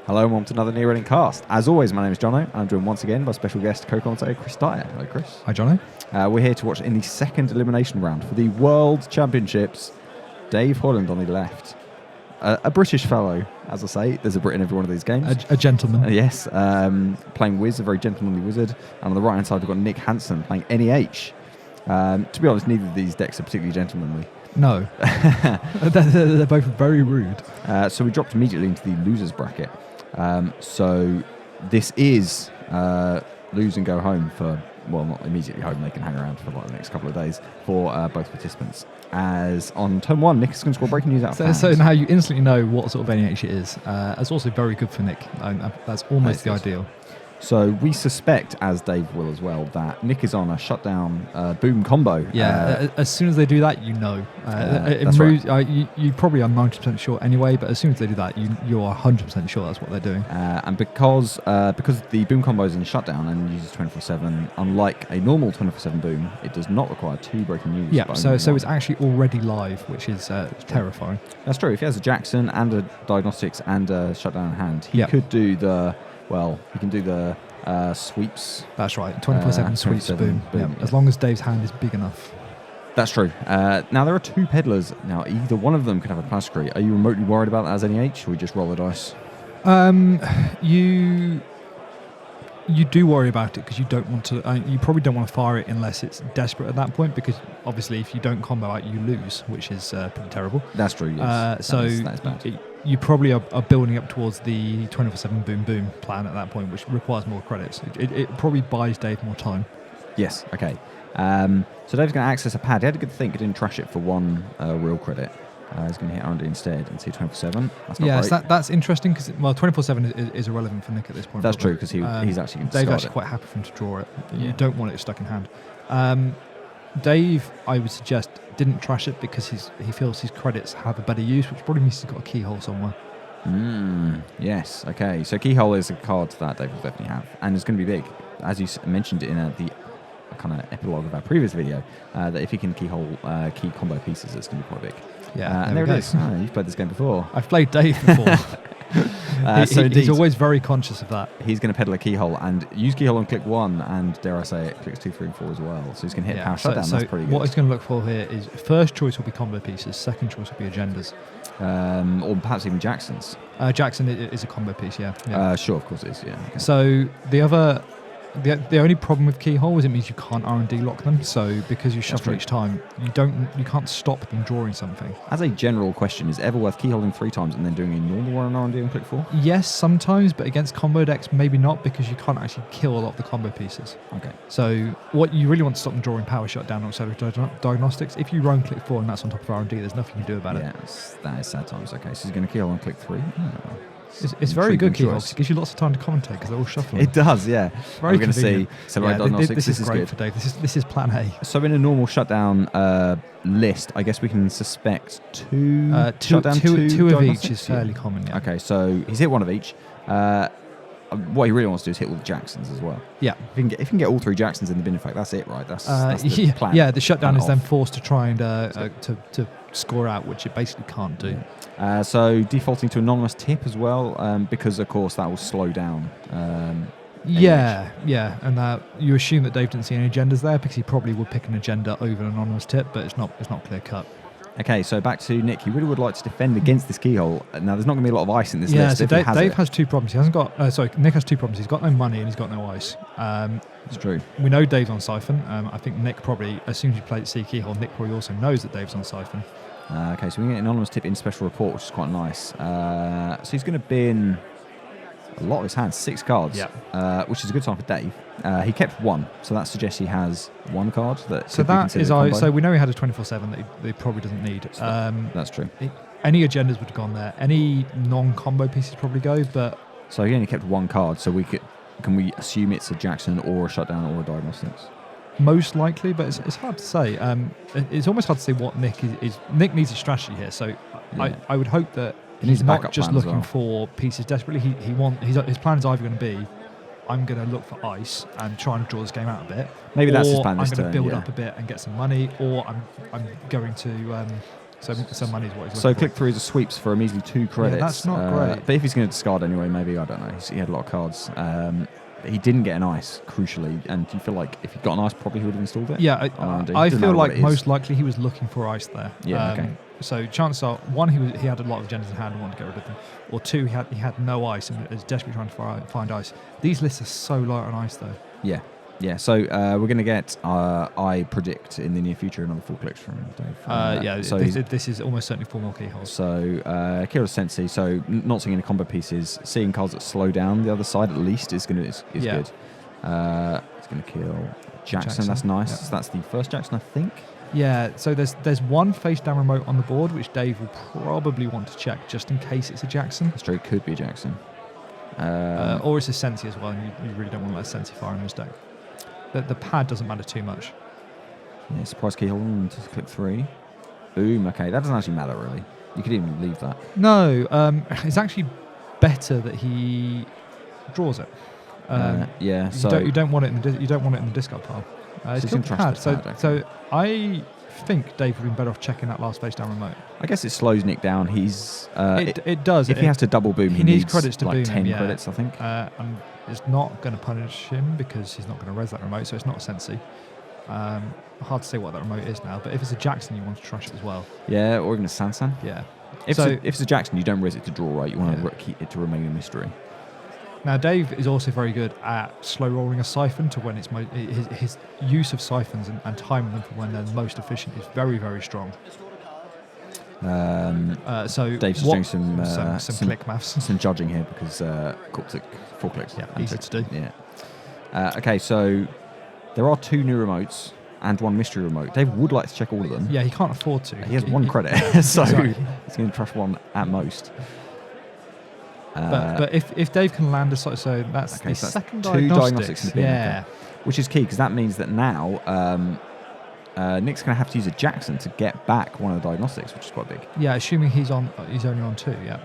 Hello and welcome to another Near Reading cast. As always, my name is Johno, and I'm joined once again by special guest co-commentator Chris Dyer. Hello, Chris. Hi, Johno. We're here to watch in the second elimination round for the World Championships. Dave Hoyland on the left. A British fellow, as I say. There's a Brit in every one of these games. A gentleman. Yes. Playing Whiz, a very gentlemanly Whizzard. And on the right-hand side, we've got Nick Hansen playing NEH. To be honest, neither of these decks are particularly gentlemanly. No. They're both very rude. So we dropped immediately into the losers bracket. So this is lose and go home for, well, not immediately home, they can hang around for like the next couple of days for both participants. As on turn one, Nick is going to score breaking news out of hands. So now you instantly know what sort of NEH it is. It's also very good for Nick. That's almost the ideal. So we suspect, as Dave will as well, that Nick is on a shutdown boom combo. Yeah, as soon as they do that, you know. That's right. You probably are 90% sure anyway, but as soon as they do that, you are 100% sure that's what they're doing. And because the boom combo is in shutdown and uses 24/7, unlike a normal 24/7 boom, it does not require two breaking news. Yeah, so it's actually already live, which is terrifying. That's true. If he has a Jackson and a diagnostics and a shutdown in hand, he could do the... Well, he can do the sweeps. That's right, 24/7 sweeps boom. Yeah. As long as Dave's hand is big enough. That's true. Now, there are two peddlers. Now, either one of them could have a plasticary. Are you remotely worried about that as NEH, or we just roll the dice? You do worry about it because you don't want to. You probably don't want to fire it unless it's desperate at that point, because obviously if you don't combo out, you lose, which is pretty terrible. That's true, yes. That is bad. You probably are building up towards the 24/7 boom boom plan at that point, which requires more credits. It probably buys Dave more time. Yes, okay. So Dave's going to access a pad. He had a good think. He didn't trash it for one real credit. He's going to hit R&D instead and see 24/7. That's not great. That's interesting because 24/7 is irrelevant for Nick at this point. That's true, because he's actually going to Dave's actually quite happy for him to draw it. Yeah. You don't want it stuck in hand. Dave, I would suggest, didn't trash it because he feels his credits have a better use, which probably means he's got a keyhole somewhere. Yes, okay. So keyhole is a card that Dave will definitely have, and it's going to be big. As you mentioned in the kind of epilogue of our previous video, that if he can keyhole key combo pieces, it's going to be quite big. Yeah, and there it is. Oh, you've played this game before. I've played Dave before. He's always very conscious of that. He's going to peddle a keyhole and use keyhole on click 1, and dare I say it, clicks 2, 3, and 4 as well. So he's going to hit power shutdown. That's pretty good. What he's going to look for here is first choice will be combo pieces, second choice will be agendas. Or perhaps even Jacksons. Jackson is a combo piece, yeah. Sure, of course it is, yeah. Okay. So the only problem with keyhole is it means you can't R&D lock them. So because you shuffle each time, you can't stop them drawing something. As a general question, is it ever worth keyholding 3 times and then doing a normal one on R&D on click 4? Yes, sometimes, but against combo decks, maybe not, because you can't actually kill a lot of the combo pieces. Okay. So what you really want to stop them drawing power shutdown or diagnostics. If you run click 4 and that's on top of R&D, there's nothing you can do about it. Yes, that is sad times. Okay, so he's going to keyhole on click 3. Oh. It's very good keyhole because it gives you lots of time to commentate because they're all shuffling. It does, yeah. Very We're going to see accelerate diagnostics. This is great good for Dave. This is plan A. So in a normal shutdown list, I guess we can suspect two of each is fairly common. Yeah. Okay, so he's hit one of each. What he really wants to do is hit all the Jacksons as well. Yeah. If he can get all 3 Jacksons in the bin, in fact, that's it, right? That's the plan. Yeah, the shutdown is then forced to try and to score out, which it basically can't do. So defaulting to anonymous tip as well, because of course that will slow down. And you assume that Dave didn't see any agendas there because he probably would pick an agenda over an anonymous tip, but it's not clear cut. Okay, so back to Nick. He really would like to defend against this keyhole. Now, there's not going to be a lot of ice in this list. So Dave has 2 problems. He hasn't got. Nick has 2 problems. He's got no money and he's got no ice. It's true. We know Dave's on Siphon. I think Nick probably, as soon as you play C keyhole, Nick probably also knows that Dave's on Siphon. Okay, so we get an anonymous tip in special report, which is quite nice. So he's going to bin a lot of his hands, 6 cards, which is a good time for Dave. He kept 1, so that suggests he has 1 card that. So that is so we know he had a 24/7 that he probably doesn't need. That's true. Any agendas would have gone there. Any non-combo pieces probably go, but so he only kept 1 card. So can we assume it's a Jackson or a shutdown or a diagnostics? Most likely, but it's hard to say. It's almost hard to say what Nick is. Nick needs a strategy here, so I would hope that he's not just looking for pieces desperately. His plan is either going to be, I'm going to look for ice and try and draw this game out a bit. Maybe that's his plan. I'm going to build up a bit and get some money, or I'm going to So money is what he's So looking click 3 is a sweeps for a measly 2 credits. Yeah, that's not great. But if he's going to discard anyway, maybe, I don't know. He had a lot of cards. He didn't get an ice, crucially, and you feel like if he got an ice, probably he would have installed it? Yeah, I feel like most likely he was looking for ice there. Yeah, okay. So chances are, one, he had a lot of agendas in hand and wanted to get rid of them, or two, he had no ice and was desperately trying to find ice. These lists are so light on ice, though. Yeah. Yeah, so we're going to get, I predict, in the near future, another 4 clicks from Dave. So this is almost certainly 4 more keyholes. So, Kira Sensi, so not seeing any combo pieces, seeing cards that slow down the other side at least is good. It's going to kill Jackson. That's nice. Yeah. So that's the first Jackson, I think. Yeah, so there's one face down remote on the board, which Dave will probably want to check just in case it's a Jackson. That's true, it could be a Jackson. Or it's a Sensi as well, and you really don't want to let Sensi fire in this deck. The pad doesn't matter too much. Yeah, surprise keyhole and just click 3. Boom, okay, that doesn't actually matter really. You could even leave that. No, it's actually better that he draws it. Yeah, you don't want it in the discard pile. It's killed the pad. So I think Dave would have been better off checking that last face down remote. I guess it slows Nick down. He's it does. If he has to double boom, he needs credits to like boom 10 him, credits, I think. And it's not going to punish him because he's not going to res that remote, so it's not a Sensi. Hard to say what that remote is now, but if it's a Jackson, you want to trash it as well. Yeah, or even a Sansan. Yeah. If it's a Jackson, you don't res it to draw, right? You want to keep it to remain a mystery. Now, Dave is also very good at slow rolling a siphon to when it's his use of siphons and timing them for when they're most efficient is very, very strong. So Dave's just doing some click maths, some judging here because 4 clicks. Yeah, easy to do. Yeah. Okay, so there are 2 new remotes and 1 mystery remote. Dave would like to check all of them. Yeah, he can't afford to. He has 1 credit, so he's going to trash 1 at most. But if Dave can land a so that's the second 2 diagnostics in the bin. Yeah, okay. Which is key because that means that now Nick's going to have to use a Jackson to get back one of the diagnostics, which is quite big. Yeah, assuming he's only on 2. Yeah,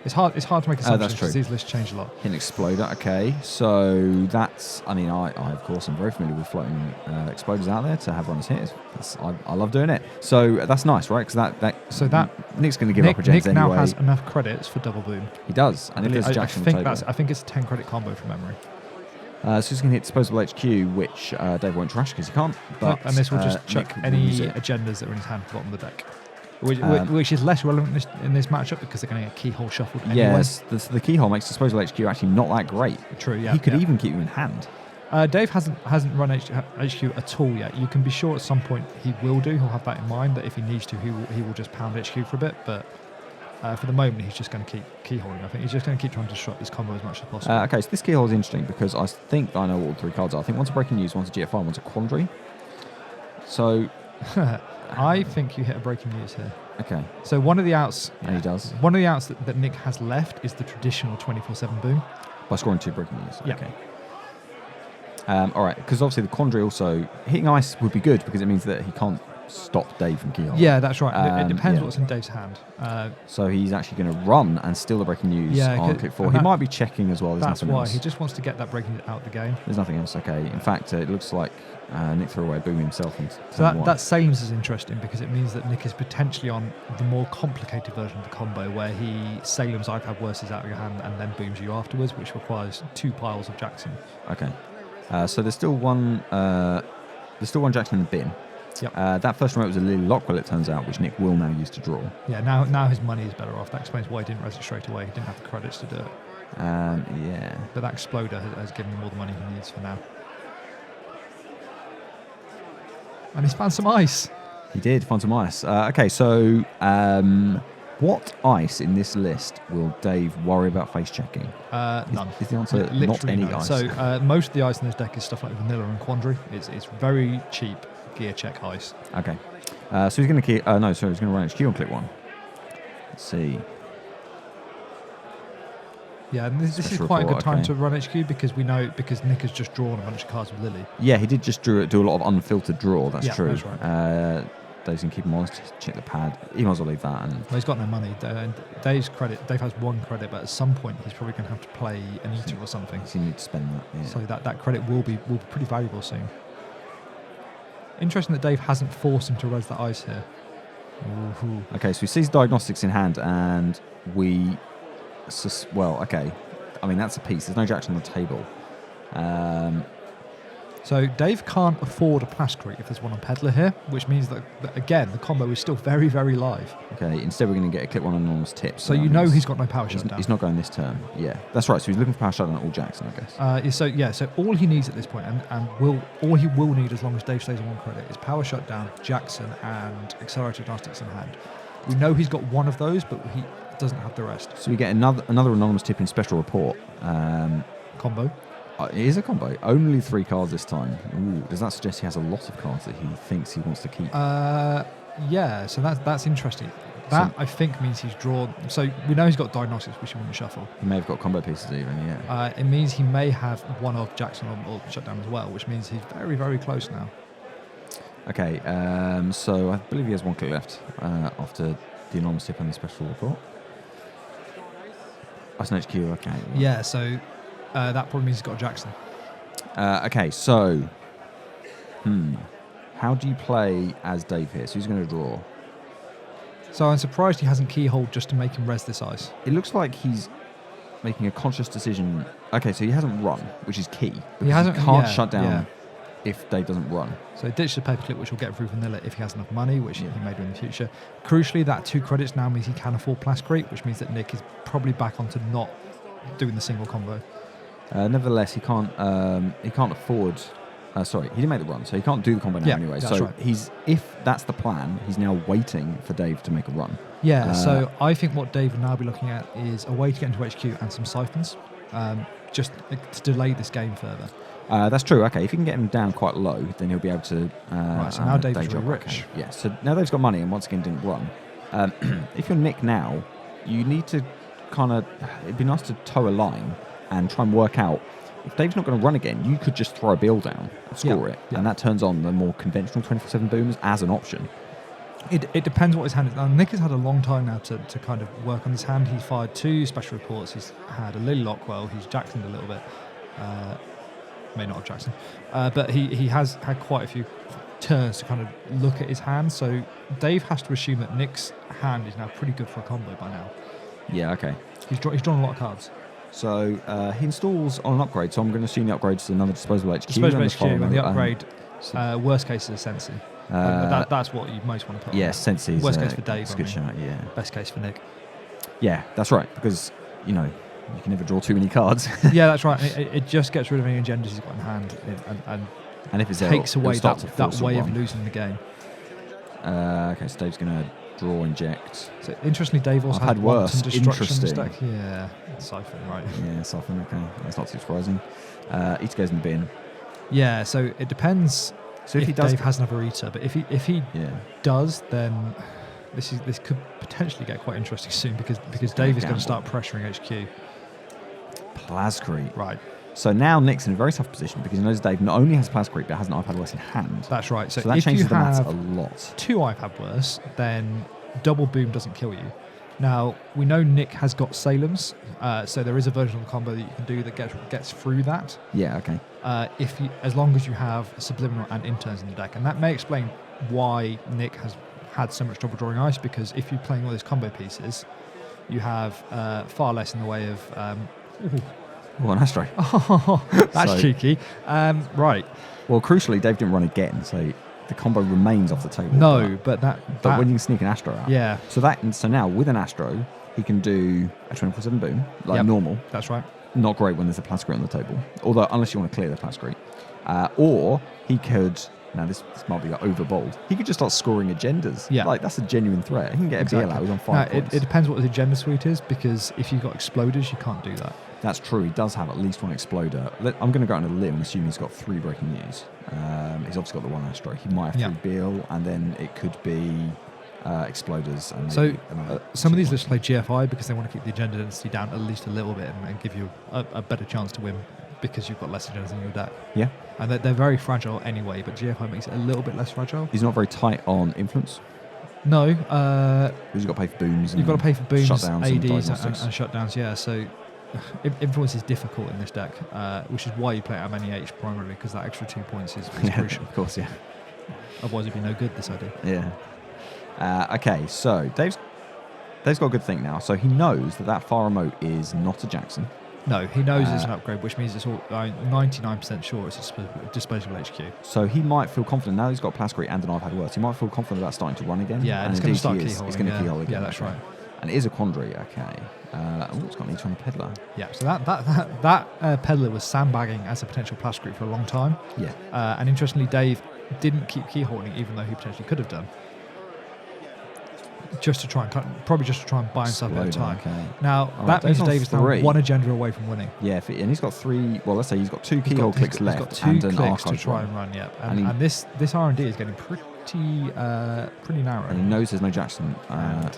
it's hard to make assumptions because these lists change a lot. Hit an exploder. Okay, so that's. I mean, I of course am very familiar with floating exploders out there to have runners hit. I love doing it. So that's nice, right? Because Nick's going to give up a gens anyway. Nick now has enough credits for double boom. He does, and if there's a Jackson, I think it's a 10 credit combo from memory. So he's going to hit disposable HQ, which Dave won't trash because he can't. And this will just chuck any agendas that are in his hand at the bottom of the deck. Which is less relevant in this matchup because they're going to get keyhole shuffled anyway. Yes, the keyhole makes disposable HQ actually not that great. True, yeah. He could even keep him in hand. Dave hasn't run HQ at all yet. You can be sure at some point he will do. He'll have that in mind that if he needs to, he will just pound HQ for a bit. But for the moment, he's just going to keep keyholding. I think he's just going to keep trying to disrupt this combo as much as possible. Okay, so this keyhole is interesting because I think I know what all 3 cards are. I think one's a breaking news, one's a GFI, one's a quandary. So I think you hit a breaking news here. Okay. So one of the outs, and he does. One of the outs that Nick has left is the traditional 24/7 boom by scoring 2 breaking news. Yeah. Okay. All right, because obviously the quandary also hitting ice would be good because it means that he can't stop Dave from keyhole. Yeah, that's right. It depends what's in Dave's hand. So he's actually going to run and steal the breaking news on click 4. He might be checking as well. That's why else. He just wants to get that breaking out the game. There's nothing else. Okay. In fact, it looks like Nick threw away boom himself. So that Salem's is interesting because it means that Nick is potentially on the more complicated version of the combo where he Salem's iPad versus out of your hand and then booms you afterwards, which requires 2 piles of Jackson. Okay. So there's still one Jackson in the bin. Yep. That first remote was a Lily Lockwell, it turns out, which Nick will now use to draw. Yeah, now his money is better off. That explains why he didn't res it straight away. He didn't have the credits to do it. Yeah. But that exploder has given him all the money he needs for now. And he's found some ice. He did find some ice. Okay, so what ice in this list will Dave worry about face checking? None. Is the answer not any none. ice? So most of the ice in this deck is stuff like Vanilla and Quandary. It's very cheap gear check ice. Okay. So he's going to he's going to run HQ on click 1. Let's see. Yeah, and this is quite a good time to run HQ because Nick has just drawn a bunch of cards with Lily. Yeah, he did just do a lot of unfiltered draw. That's true. That's right. Dave's going to keep him honest, check the pad. He might as well leave that. Well, he's got no money. Dave has 1 credit, but at some point he's probably going to have to play an eater or something. So you need to spend that. Yeah. So that credit will be pretty valuable soon. Interesting that Dave hasn't forced him to res that ice here. Ooh. Okay, so he sees diagnostics in hand, and we... okay. I mean, that's a piece. There's no Jackson on the table. So Dave can't afford a Plascrete if there's one on Peddler here, which means that again, the combo is still very, very live. Okay, instead we're going to get a click one anonymous tip. So you know he's got no power shutdown. He's not going this turn. Yeah, that's right. So he's looking for power shutdown at all Jackson, I guess. So all he needs at this point, all he will need as long as Dave stays on 1 credit, is power shutdown, Jackson, and accelerated diagnostics in hand. We know he's got one of those, but he doesn't have the rest. So we get another anonymous tip in special report. Combo. It is a combo. Only 3 cards this time. Ooh, does that suggest he has a lot of cards that he thinks he wants to keep? Yeah, so that's interesting. That, I think, means he's drawn... So we know he's got diagnostics, which he wouldn't shuffle. He may have got combo pieces even, yeah. It means he may have one of Jackson or shutdown as well, which means he's very, very close now. Okay, so I believe he has 1 click left after the anonymous tip and the special report. That's an HQ, okay. Yeah, so... that probably means he's got a Jackson. Okay, so... How do you play as Dave here? So who's going to draw? So I'm surprised he hasn't keyholed just to make him res this ice. It looks like he's making a conscious decision. Okay, so he hasn't run, which is key. He can't shut down if Dave doesn't run. So he ditched the paperclip, which will get through vanilla if he has enough money, which he may do in the future. Crucially, that 2 credits now means he can afford Plascrete, which means that Nick is probably back onto not doing the single combo. Nevertheless, he can't afford... sorry, he didn't make the run, so he can't do the combo now anyway. So right. If that's the plan, he's now waiting for Dave to make a run. Yeah, so I think what Dave will now be looking at is a way to get into HQ and some siphons, just to delay this game further. That's true. Okay, if you can get him down quite low, then he'll be able to... right, so now Dave's really rich. Okay. Yeah, so now Dave's got money and once again didn't run. If you're Nick now, you need to kind of... It'd be nice to toe a line and try and work out, if Dave's not going to run again, you could just throw a bill down and score it. And that turns on the more conventional 24/7 boomers as an option. It depends what his hand is. Now, Nick has had a long time now to kind of work on his hand. He's fired 2 special reports. He's had a Lily Lockwell. He's Jacksoned a little bit. May not have Jackson. But he has had quite a few turns to kind of look at his hand. So Dave has to assume that Nick's hand is now pretty good for a combo by now. Yeah, okay. He's drawn a lot of cards. So he installs on an upgrade, so I'm going to assume the upgrade is another disposable HQ. Disposable HQ, and the upgrade, worst case is a Sensi. That's what you most want to put on. Yeah, Sensi is worst case for Dave. That's a good shout, yeah. Best case for Nick. Yeah, that's right, because, you know, you can never draw too many cards. Yeah, that's right. It just gets rid of any agendas he's got in hand and if it's takes away that way of losing the game. Okay, so Dave's going to draw, inject. So interestingly, Dave also had worse. Interesting. Yeah, Siphon, right. Yeah, Siphon, okay. That's not too surprising. Eater goes in the bin. Yeah, so it depends if he does, Dave has another Eater, but if he does, then this could potentially get quite interesting soon because Dave is going to start pressuring HQ. Plascrete. Right. So now Nick's in a very tough position because he knows Dave not only has Plascrete but has an iPad worse in hand. That's right. So that if changes you the maths have a lot. 2 iPad worse, then double boom doesn't kill you. Now, we know Nick has got Salem's, so there is a version of the combo that you can do that gets through that. Yeah, okay. As long as you have Subliminal and Interns in the deck. And that may explain why Nick has had so much trouble drawing ice, because if you're playing all those combo pieces, you have far less in the way of... an Astro. Oh, that's cheeky. Right. Well, crucially, Dave didn't run again, so the combo remains off the table. No, but when you can sneak an Astro out. Yeah. So now, with an Astro, he can do a 24/7 boom, normal. That's right. Not great when there's a Plascrete on the table. Although, unless you want to clear the Plascrete. Or he could... Now, this might be over bold. He could just start scoring agendas. Yeah. Like, that's a genuine threat. He can get a BL out. He's on 5 points. It depends what his agenda suite is, because if you've got Exploders, you can't do that. That's true. He does have at least 1 Exploder. I'm going to go out on a limb and assume he's got 3 breaking news. He's obviously got the 1 Astro. He might have 3 BL, and then it could be Exploders. And so some of these lists play GFI because they want to keep the agenda density down at least a little bit and give you a better chance to win, because you've got less agendas in your deck. Yeah. And they're very fragile anyway, but GFI makes it a little bit less fragile. He's not very tight on influence. No. Because you've got to pay for booms. You've got to pay for booms, shutdowns, ADs and shutdowns, yeah. So influence is difficult in this deck, which is why you play it at NEH primarily, because that extra 2 points is crucial. Of course, yeah. Otherwise it'd be no good, this idea. Yeah. Okay, so Dave's got a good thing now. So he knows that far remote is not a Jackson. No, he knows it's an upgrade, which means it's all 99% sure it's a disposable HQ. So he might feel confident now he's got Plascrete and an iPad worse. He might feel confident about starting to run again. Yeah, and it's going to start keyholing. It's going to keyhole again. Yeah, that's right. And it is a Quandary, okay. It's got an E-Tron Peddler. Yeah, so that Peddler was sandbagging as a potential Plascrete for a long time. Yeah. And interestingly, Dave didn't keep keyholing, even though he potentially could have done. Just to try and buy himself a bit of time. Okay. Now, that means Dave is now one agenda away from winning. Yeah, and he's got 3, well, let's say he's got 2 keyhole clicks left. He's got 2 clicks to try and run, yeah. And this R&D is getting pretty narrow. And he knows there's no Jackson.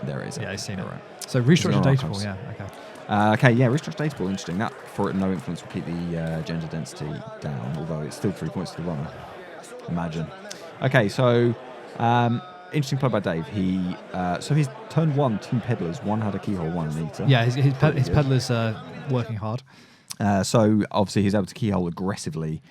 There it is. Yeah, he's seen it. Right. So restructure data pool, yeah, okay. Restructure data pool, interesting. That, for it, no influence will keep the gender density down, although it's still 3 points to the runner. Imagine. Okay, so... interesting play by Dave. So he's turned 1, 2 peddlers. One had a keyhole, one an eater. Yeah, his peddlers are working hard. So obviously he's able to keyhole aggressively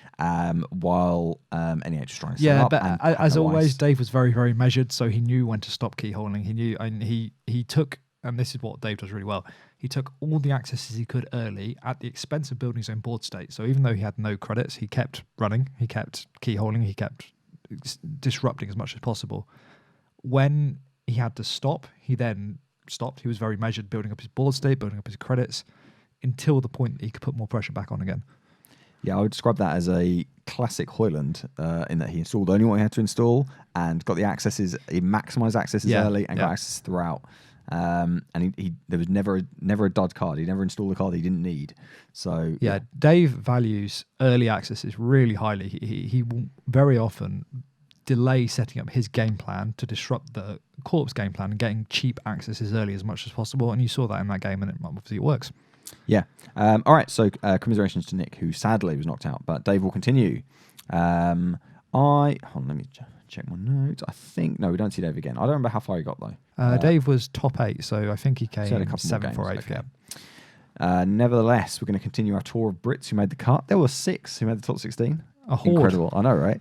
while NEH is trying to set up. Yeah, but as always, Dave was very, very measured, so he knew when to stop keyholing. He knew, and he took, and this is what Dave does really well, he took all the accesses he could early at the expense of building his own board state. So even though he had no credits, he kept running, he kept keyholing, he kept disrupting as much as possible. When he had to stop, he then stopped. He was very measured, building up his board state, building up his credits, until the point that he could put more pressure back on again. Yeah, I would describe that as a classic Hoyland, in that he installed only what he had to install and got the accesses. He maximised accesses early and got access throughout. And he there was never a dud card. He never installed a card he didn't need. So yeah, Dave values early accesses really highly. He will very often delay setting up his game plan to disrupt the Corp's game plan and getting cheap access as early as much as possible. And you saw that in that game, and obviously it works. Yeah. All right. So commiserations to Nick, who sadly was knocked out, but Dave will continue. Let me check my notes. I think we don't see Dave again. I don't remember how far he got though. Dave was top 8, so I think he came 7 for 8. Okay. Yeah. Nevertheless, we're going to continue our tour of Brits who made the cut. There were 6 who made the top 16. Incredible. I know, right?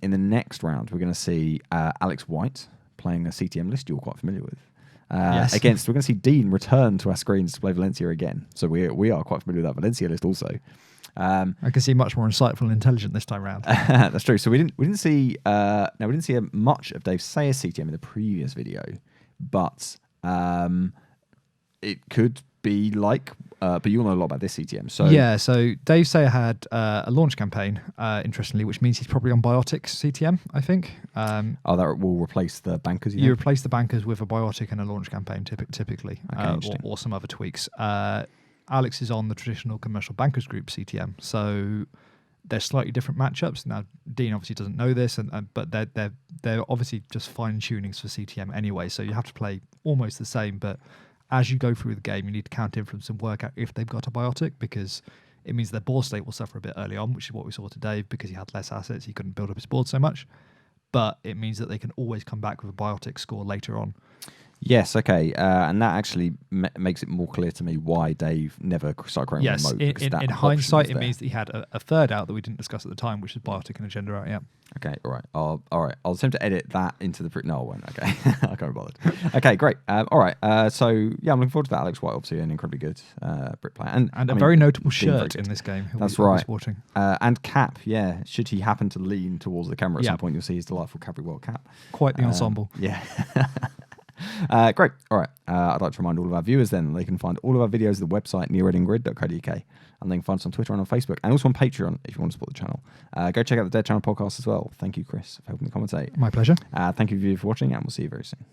In the next round, we're going to see Alex White playing a CTM list you're quite familiar with. Yes. We're going to see Dean return to our screens to play Valencia again. So we are quite familiar with that Valencia list also. I can see much more insightful and intelligent this time round. That's true. So we didn't see much of Dave Sayer's CTM in the previous video, but it could be like. But you'll know a lot about this CTM. So Dave Sayer had a launch campaign, interestingly, which means he's probably on Biotic CTM, I think. That will replace the bankers. You replace the bankers with a Biotic and a launch campaign, typically, or some other tweaks. Alex is on the traditional commercial bankers group CTM, so they're slightly different matchups. Now, Dean obviously doesn't know this, but they're obviously just fine tunings for CTM anyway. So you have to play almost the same, but as you go through the game, you need to counter influence and work out if they've got a Biotic, because it means their board state will suffer a bit early on, which is what we saw today, because he had less assets, he couldn't build up his board so much. But it means that they can always come back with a Biotic score later on. Yes, okay. And that actually makes it more clear to me why Dave never started creating remote. In hindsight, it means that he had a third out that we didn't discuss at the time, which is Biotic and Agenda out, yeah. Okay, all right. All right. I'll attempt to edit that into the... No, I won't. Okay. I can't be bothered. Okay, great. All right. So, yeah, I'm looking forward to that. Alex White, obviously, an incredibly good Brit player. And a very notable shirt in this game. That's right. And cap, yeah. Should he happen to lean towards the camera at some point, you'll see his delightful Cavalry World cap. Quite the ensemble. Yeah. Great. All right. I'd like to remind all of our viewers then that they can find all of our videos at the website nearreadinggrid.co.uk, and they can find us on Twitter and on Facebook, and also on Patreon if you want to support the channel. Go check out the Dead Channel podcast as well. Thank you, Chris, for helping me commentate. My pleasure. Thank you for watching, and we'll see you very soon.